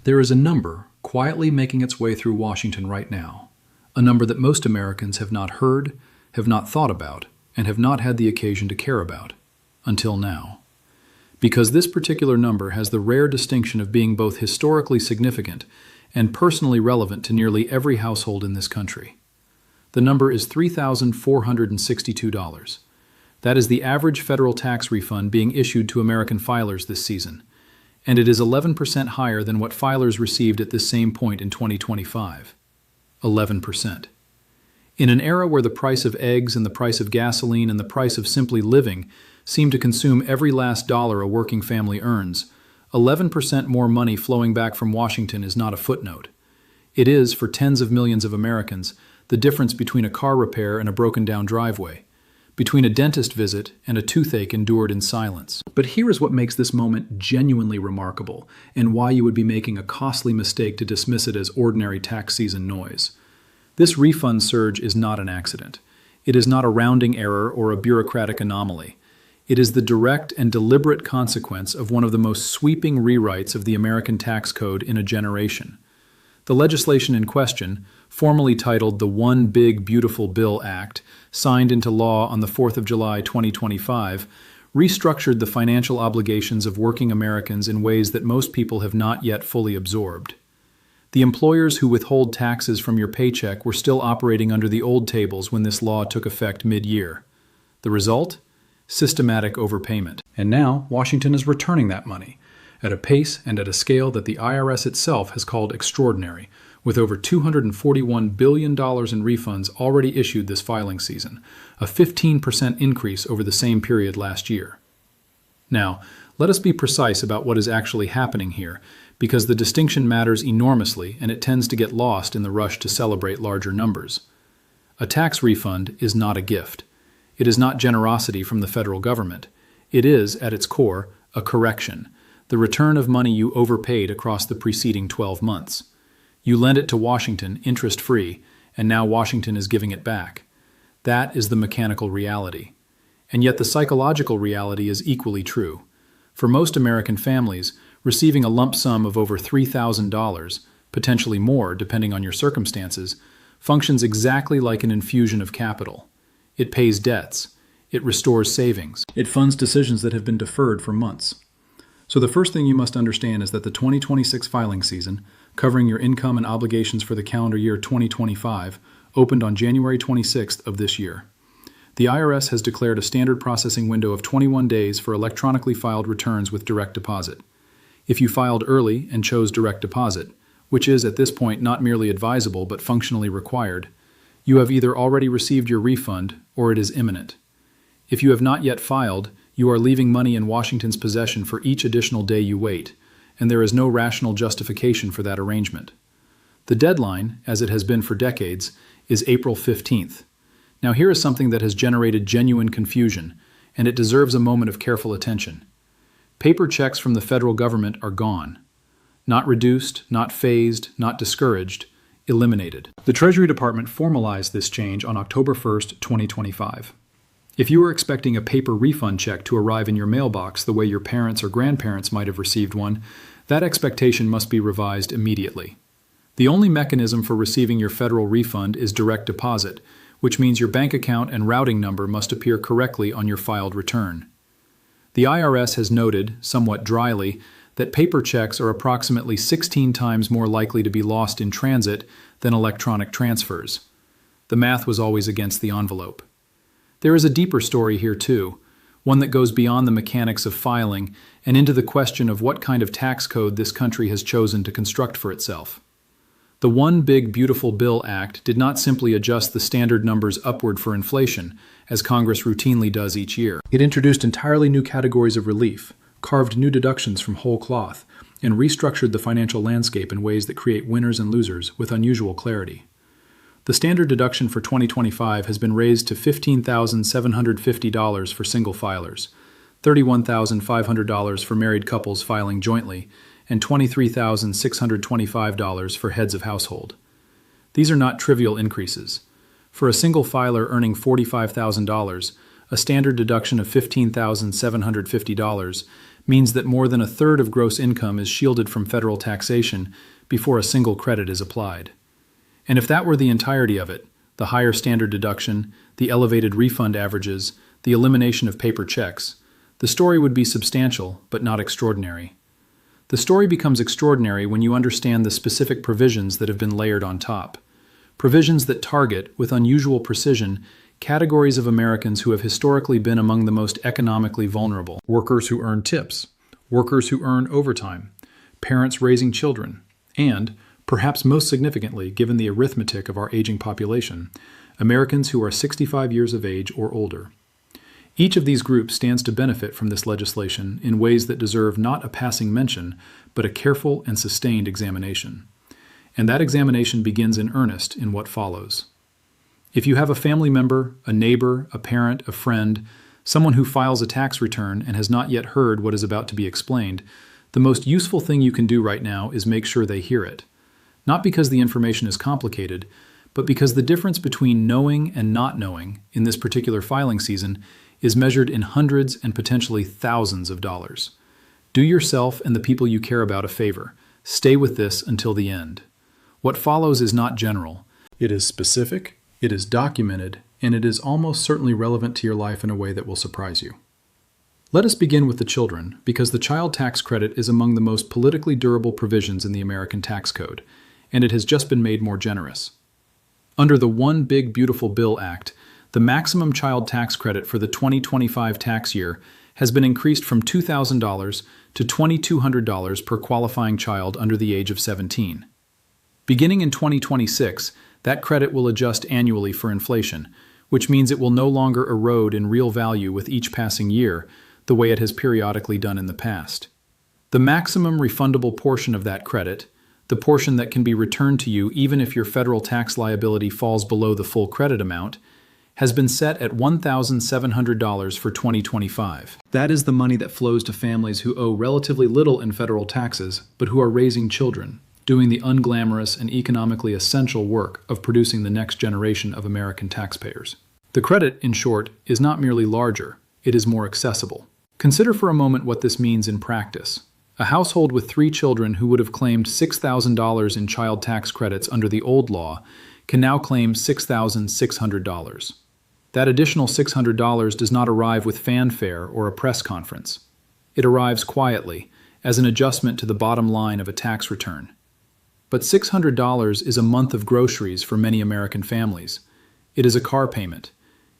There is a number quietly making its way through Washington right now, a number that most Americans have not heard, have not thought about, and have not had the occasion to care about, until now. Because this particular number has the rare distinction of being both historically significant and personally relevant to nearly every household in this country. The number is $3,462. That is the average federal tax refund being issued to American filers this season, and it is 11% higher than what filers received at this same point in 2025. 11%. In an era where the price of eggs and the price of gasoline and the price of simply living seem to consume every last dollar a working family earns, 11% more money flowing back from Washington is not a footnote. It is, for tens of millions of Americans, the difference between a car repair and a broken-down driveway, between a dentist visit and a toothache endured in silence. But here is what makes this moment genuinely remarkable, and why you would be making a costly mistake to dismiss it as ordinary tax season noise. This refund surge is not an accident. It is not a rounding error or a bureaucratic anomaly. It is the direct and deliberate consequence of one of the most sweeping rewrites of the American tax code in a generation. The legislation in question, formally titled the One Big Beautiful Bill Act, signed into law on the 4th of July 2025, restructured the financial obligations of working Americans in ways that most people have not yet fully absorbed. The employers who withhold taxes from your paycheck were still operating under the old tables when this law took effect mid-year. The result? Systematic overpayment. And now, Washington is returning that money, at a pace and at a scale that the IRS itself has called extraordinary, with over $241 billion in refunds already issued this filing season, a 15% increase over the same period last year. Now, let us be precise about what is actually happening here, because the distinction matters enormously and it tends to get lost in the rush to celebrate larger numbers. A tax refund is not a gift. It is not generosity from the federal government. It is, at its core, a correction, the return of money you overpaid across the preceding 12 months. You lent it to Washington interest-free, and now Washington is giving it back. That is the mechanical reality. And yet the psychological reality is equally true. For most American families, receiving a lump sum of over $3,000, potentially more depending on your circumstances, functions exactly like an infusion of capital. It pays debts. It restores savings. It funds decisions that have been deferred for months. So the first thing you must understand is that the 2026 filing season, covering your income and obligations for the calendar year 2025, opened on January 26th of this year. The IRS has declared a standard processing window of 21 days for electronically filed returns with direct deposit. If you filed early and chose direct deposit, which is at this point not merely advisable but functionally required, you have either already received your refund or it is imminent. If you have not yet filed, you are leaving money in Washington's possession for each additional day you wait, and there is no rational justification for that arrangement. The deadline, as it has been for decades, is April 15th. Now here is something that has generated genuine confusion, and it deserves a moment of careful attention. Paper checks from the federal government are gone. Not reduced, not phased, not discouraged, eliminated. The Treasury Department formalized this change on October 1st, 2025. If you were expecting a paper refund check to arrive in your mailbox the way your parents or grandparents might have received one, that expectation must be revised immediately. The only mechanism for receiving your federal refund is direct deposit, which means your bank account and routing number must appear correctly on your filed return. The IRS has noted, somewhat dryly, that paper checks are approximately 16 times more likely to be lost in transit than electronic transfers. The math was always against the envelope. There is a deeper story here too, one that goes beyond the mechanics of filing and into the question of what kind of tax code this country has chosen to construct for itself. The One Big Beautiful Bill Act did not simply adjust the standard numbers upward for inflation, as Congress routinely does each year. It introduced entirely new categories of relief, carved new deductions from whole cloth, and restructured the financial landscape in ways that create winners and losers with unusual clarity. The standard deduction for 2025 has been raised to $15,750 for single filers, $31,500 for married couples filing jointly, and $23,625 for heads of household. These are not trivial increases. For a single filer earning $45,000, a standard deduction of $15,750 means that more than a third of gross income is shielded from federal taxation before a single credit is applied. And if that were the entirety of it, the higher standard deduction, the elevated refund averages, the elimination of paper checks, the story would be substantial but not extraordinary. The story becomes extraordinary when you understand the specific provisions that have been layered on top. Provisions that target, with unusual precision, categories of Americans who have historically been among the most economically vulnerable. Workers who earn tips, workers who earn overtime, parents raising children, and, perhaps most significantly given the arithmetic of our aging population, Americans who are 65 years of age or older. Each of these groups stands to benefit from this legislation in ways that deserve not a passing mention, but a careful and sustained examination. And that examination begins in earnest in what follows. If you have a family member, a neighbor, a parent, a friend, someone who files a tax return and has not yet heard what is about to be explained, the most useful thing you can do right now is make sure they hear it. Not because the information is complicated, but because the difference between knowing and not knowing in this particular filing season is measured in hundreds and potentially thousands of dollars. Do yourself and the people you care about a favor. Stay with this until the end. What follows is not general. It is specific, it is documented, and it is almost certainly relevant to your life in a way that will surprise you. Let us begin with the children, because the child tax credit is among the most politically durable provisions in the American tax code, and it has just been made more generous. Under the One Big Beautiful Bill Act, the maximum child tax credit for the 2025 tax year has been increased from $2,000 to $2,200 per qualifying child under the age of 17. Beginning in 2026, that credit will adjust annually for inflation, which means it will no longer erode in real value with each passing year, the way it has periodically done in the past. The maximum refundable portion of that credit, the portion that can be returned to you even if your federal tax liability falls below the full credit amount, has been set at $1,700 for 2025. That is the money that flows to families who owe relatively little in federal taxes, but who are raising children, doing the unglamorous and economically essential work of producing the next generation of American taxpayers. The credit, in short, is not merely larger, it is more accessible. Consider for a moment what this means in practice. A household with 3 children who would have claimed $6,000 in child tax credits under the old law can now claim $6,600. That additional $600 does not arrive with fanfare or a press conference. It arrives quietly, as an adjustment to the bottom line of a tax return. But $600 is a month of groceries for many American families. It is a car payment.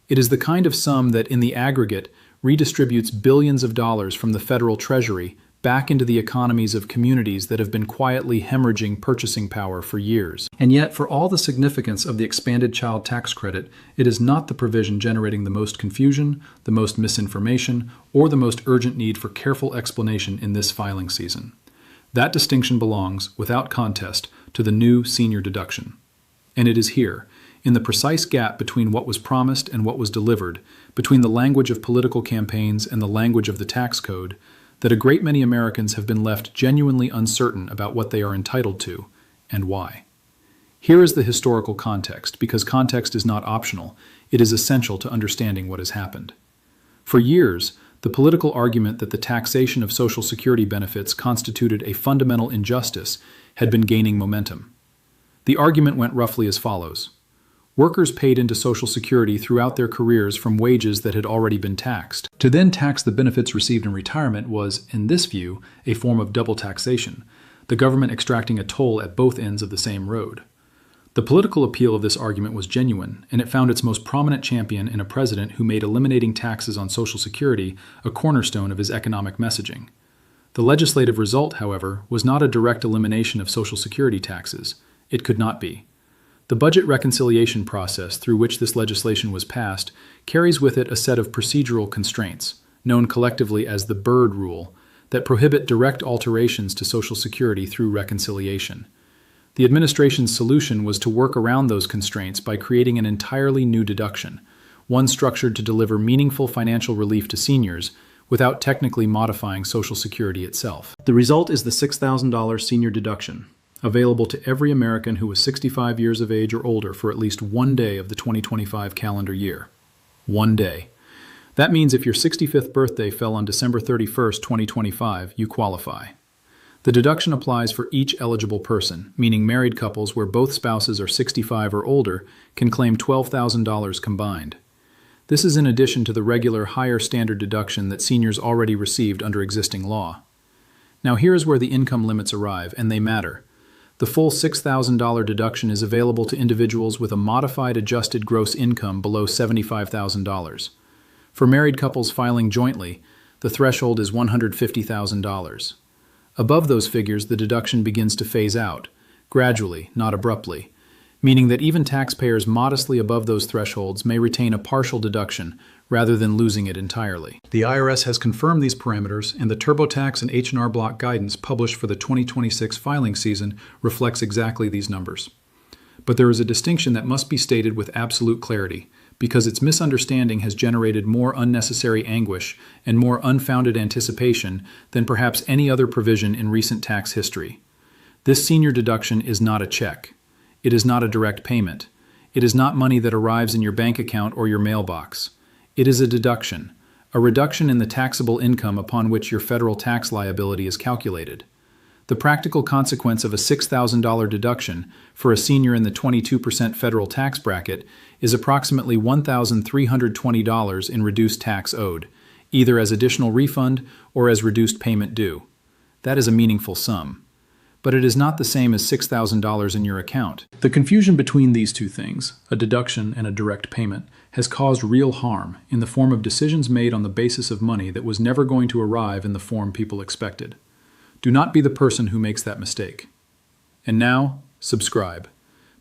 It is the kind of sum that, in the aggregate, redistributes billions of dollars from the federal treasury back into the economies of communities that have been quietly hemorrhaging purchasing power for years. And yet, for all the significance of the expanded child tax credit, it is not the provision generating the most confusion, the most misinformation, or the most urgent need for careful explanation in this filing season. That distinction belongs, without contest, to the new senior deduction. And it is here, in the precise gap between what was promised and what was delivered, between the language of political campaigns and the language of the tax code, that a great many Americans have been left genuinely uncertain about what they are entitled to and why. Here is the historical context, because context is not optional, it is essential to understanding what has happened. For years, the political argument that the taxation of Social Security benefits constituted a fundamental injustice had been gaining momentum. The argument went roughly as follows. Workers paid into Social Security throughout their careers from wages that had already been taxed. To then tax the benefits received in retirement was, in this view, a form of double taxation, the government extracting a toll at both ends of the same road. The political appeal of this argument was genuine, and it found its most prominent champion in a president who made eliminating taxes on Social Security a cornerstone of his economic messaging. The legislative result, however, was not a direct elimination of Social Security taxes. It could not be. The budget reconciliation process through which this legislation was passed carries with it a set of procedural constraints, known collectively as the Byrd Rule, that prohibit direct alterations to Social Security through reconciliation. The administration's solution was to work around those constraints by creating an entirely new deduction, one structured to deliver meaningful financial relief to seniors without technically modifying Social Security itself. The result is the $6,000 senior deduction, available to every American who was 65 years of age or older for at least one day of the 2025 calendar year. One day. That means if your 65th birthday fell on December 31st, 2025, you qualify. The deduction applies for each eligible person, meaning married couples where both spouses are 65 or older can claim $12,000 combined. This is in addition to the regular higher standard deduction that seniors already received under existing law. Now here is where the income limits arrive, and they matter. The full $6,000 deduction is available to individuals with a modified adjusted gross income below $75,000. For married couples filing jointly, the threshold is $150,000. Above those figures, the deduction begins to phase out, gradually, not abruptly, meaning that even taxpayers modestly above those thresholds may retain a partial deduction rather than losing it entirely. The IRS has confirmed these parameters, and the TurboTax and H&R Block guidance published for the 2026 filing season reflects exactly these numbers. But there is a distinction that must be stated with absolute clarity, because its misunderstanding has generated more unnecessary anguish and more unfounded anticipation than perhaps any other provision in recent tax history. This senior deduction is not a check. It is not a direct payment. It is not money that arrives in your bank account or your mailbox. It is a deduction, a reduction in the taxable income upon which your federal tax liability is calculated. The practical consequence of a $6,000 deduction for a senior in the 22% federal tax bracket is approximately $1,320 in reduced tax owed, either as additional refund or as reduced payment due. That is a meaningful sum. But it is not the same as $6,000 in your account. The confusion between these two things, a deduction and a direct payment, has caused real harm in the form of decisions made on the basis of money that was never going to arrive in the form people expected. Do not be the person who makes that mistake. And now, subscribe,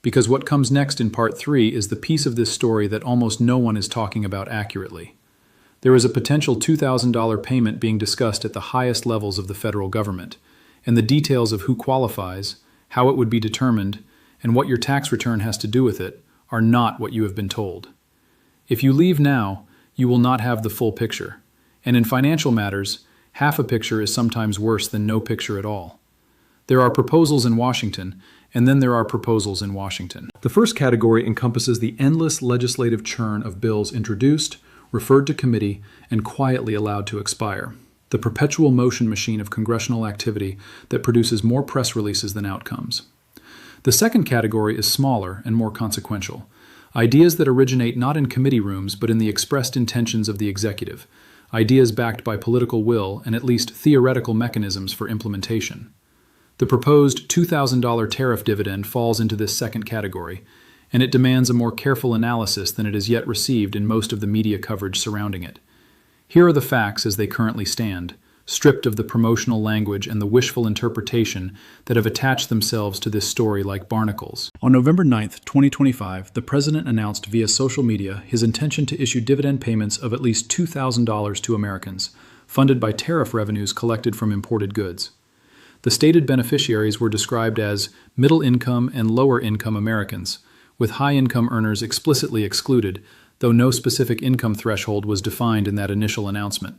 because what comes next in Part 3 is the piece of this story that almost no one is talking about accurately. There is a potential $2,000 payment being discussed at the highest levels of the federal government, and the details of who qualifies, how it would be determined, and what your tax return has to do with it are not what you have been told. If you leave now, you will not have the full picture, and in financial matters, half a picture is sometimes worse than no picture at all. There are proposals in Washington, and then there are proposals in Washington. The first category encompasses the endless legislative churn of bills introduced, referred to committee, and quietly allowed to expire. The perpetual motion machine of congressional activity that produces more press releases than outcomes. The second category is smaller and more consequential. Ideas that originate not in committee rooms but in the expressed intentions of the executive. Ideas backed by political will and at least theoretical mechanisms for implementation. The proposed $2,000 tariff dividend falls into this second category, and it demands a more careful analysis than it has yet received in most of the media coverage surrounding it. Here are the facts as they currently stand, stripped of the promotional language and the wishful interpretation that have attached themselves to this story like barnacles. On November 9, 2025, the President announced via social media his intention to issue dividend payments of at least $2,000 to Americans, funded by tariff revenues collected from imported goods. The stated beneficiaries were described as middle-income and lower-income Americans, with high-income earners explicitly excluded, though no specific income threshold was defined in that initial announcement.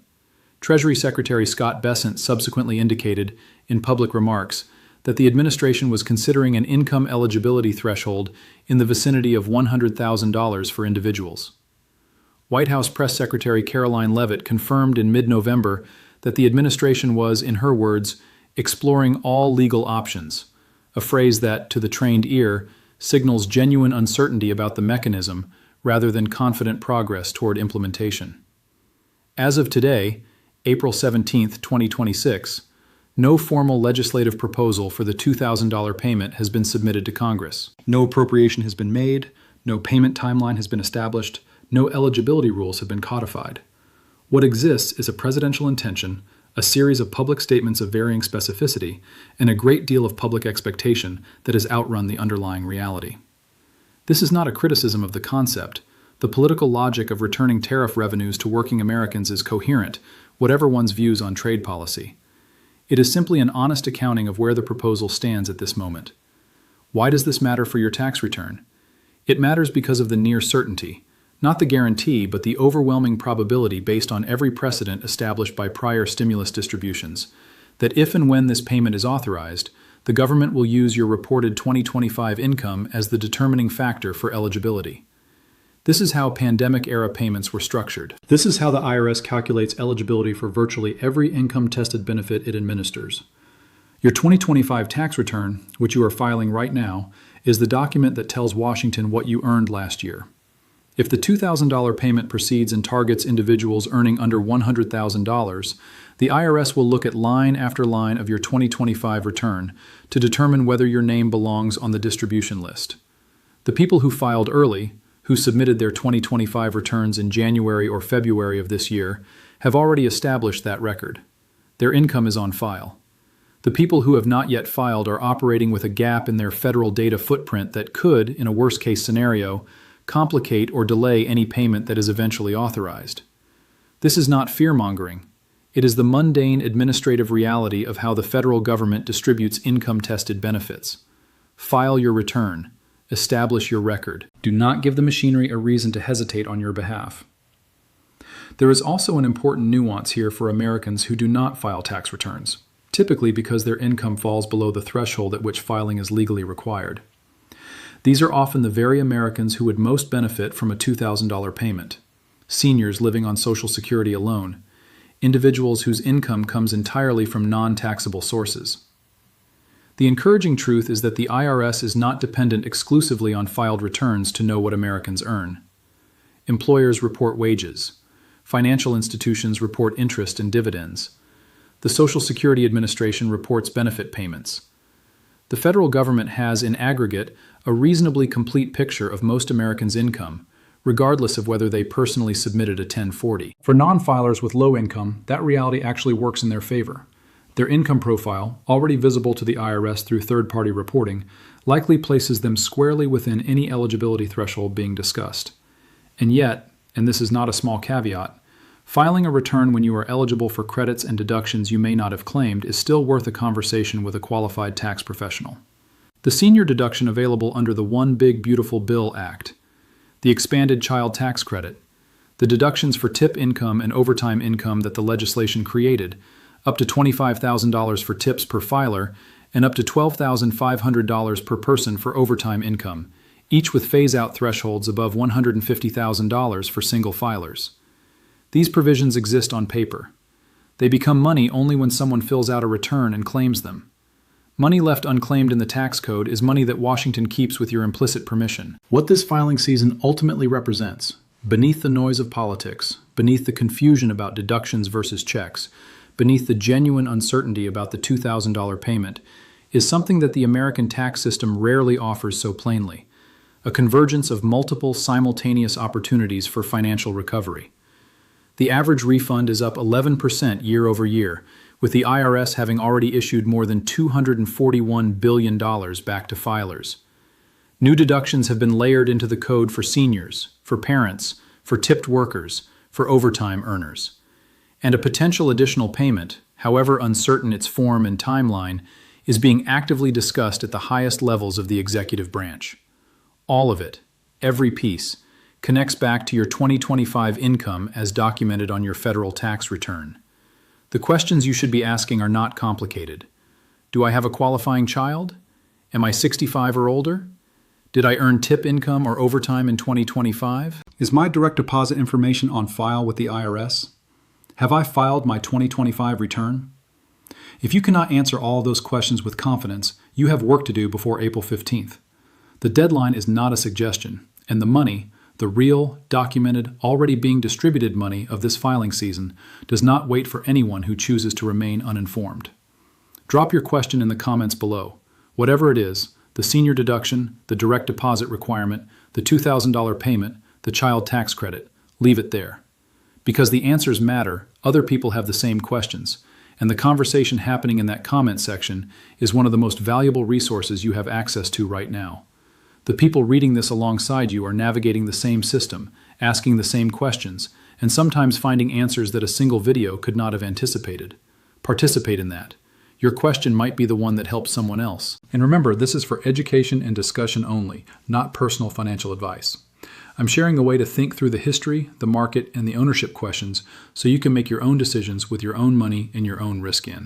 Treasury Secretary Scott Bessent subsequently indicated, in public remarks, that the administration was considering an income eligibility threshold in the vicinity of $100,000 for individuals. White House Press Secretary Caroline Leavitt confirmed in mid-November that the administration was, in her words, exploring all legal options, a phrase that, to the trained ear, signals genuine uncertainty about the mechanism rather than confident progress toward implementation. As of today, April 17, 2026, no formal legislative proposal for the $2,000 payment has been submitted to Congress. No appropriation has been made, no payment timeline has been established, no eligibility rules have been codified. What exists is a presidential intention, a series of public statements of varying specificity, and a great deal of public expectation that has outrun the underlying reality. This is not a criticism of the concept. The political logic of returning tariff revenues to working Americans is coherent, whatever one's views on trade policy. It is simply an honest accounting of where the proposal stands at this moment. Why does this matter for your tax return? It matters because of the near certainty, not the guarantee, but the overwhelming probability based on every precedent established by prior stimulus distributions, that if and when this payment is authorized, the government will use your reported 2025 income as the determining factor for eligibility. This is how pandemic-era payments were structured. This is how the IRS calculates eligibility for virtually every income-tested benefit it administers. Your 2025 tax return, which you are filing right now, is the document that tells Washington what you earned last year. If the $2,000 payment proceeds and targets individuals earning under $100,000, the IRS will look at line after line of your 2025 return to determine whether your name belongs on the distribution list. The people who filed early, who submitted their 2025 returns in January or February of this year, have already established that record. Their income is on file. The people who have not yet filed are operating with a gap in their federal data footprint that could, in a worst-case scenario, complicate or delay any payment that is eventually authorized. This is not fear-mongering. It is the mundane administrative reality of how the federal government distributes income-tested benefits. File your return. Establish your record. Do not give the machinery a reason to hesitate on your behalf. There is also an important nuance here for Americans who do not file tax returns, typically because their income falls below the threshold at which filing is legally required. These are often the very Americans who would most benefit from a $2,000 payment: seniors living on Social Security alone, individuals whose income comes entirely from non-taxable sources. The encouraging truth is that the IRS is not dependent exclusively on filed returns to know what Americans earn. Employers report wages. Financial institutions report interest and dividends. The Social Security Administration reports benefit payments. The federal government has, in aggregate, a reasonably complete picture of most Americans' income, regardless of whether they personally submitted a 1040. For non-filers with low income, that reality actually works in their favor. Their income profile, already visible to the IRS through third-party reporting, likely places them squarely within any eligibility threshold being discussed. And yet, and this is not a small caveat, filing a return when you are eligible for credits and deductions you may not have claimed is still worth a conversation with a qualified tax professional. The senior deduction available under the One Big Beautiful Bill Act, the expanded child tax credit, the deductions for tip income and overtime income that the legislation created, up to $25,000 for tips per filer, and up to $12,500 per person for overtime income, each with phase-out thresholds above $150,000 for single filers. These provisions exist on paper. They become money only when someone fills out a return and claims them. Money left unclaimed in the tax code is money that Washington keeps with your implicit permission. What this filing season ultimately represents, beneath the noise of politics, beneath the confusion about deductions versus checks, beneath the genuine uncertainty about the $2,000 payment, is something that the American tax system rarely offers so plainly: a convergence of multiple simultaneous opportunities for financial recovery. The average refund is up 11% year over year, with the IRS having already issued more than $241 billion back to filers. New deductions have been layered into the code for seniors, for parents, for tipped workers, for overtime earners. And a potential additional payment, however uncertain its form and timeline, is being actively discussed at the highest levels of the executive branch. All of it, every piece, connects back to your 2025 income as documented on your federal tax return. The questions you should be asking are not complicated. Do I have a qualifying child? Am I 65 or older? Did I earn tip income or overtime in 2025? Is my direct deposit information on file with the IRS? Have I filed my 2025 return? If you cannot answer all of those questions with confidence, you have work to do before April 15th. The deadline is not a suggestion, and the money, the real, documented, already being distributed money of this filing season, does not wait for anyone who chooses to remain uninformed. Drop your question in the comments below. Whatever it is, the senior deduction, the direct deposit requirement, the $2,000 payment, the child tax credit, leave it there. Because the answers matter, other people have the same questions, and the conversation happening in that comment section is one of the most valuable resources you have access to right now. The people reading this alongside you are navigating the same system, asking the same questions, and sometimes finding answers that a single video could not have anticipated. Participate in that. Your question might be the one that helps someone else. And remember, this is for education and discussion only, not personal financial advice. I'm sharing a way to think through the history, the market, and the ownership questions so you can make your own decisions with your own money and your own risk in.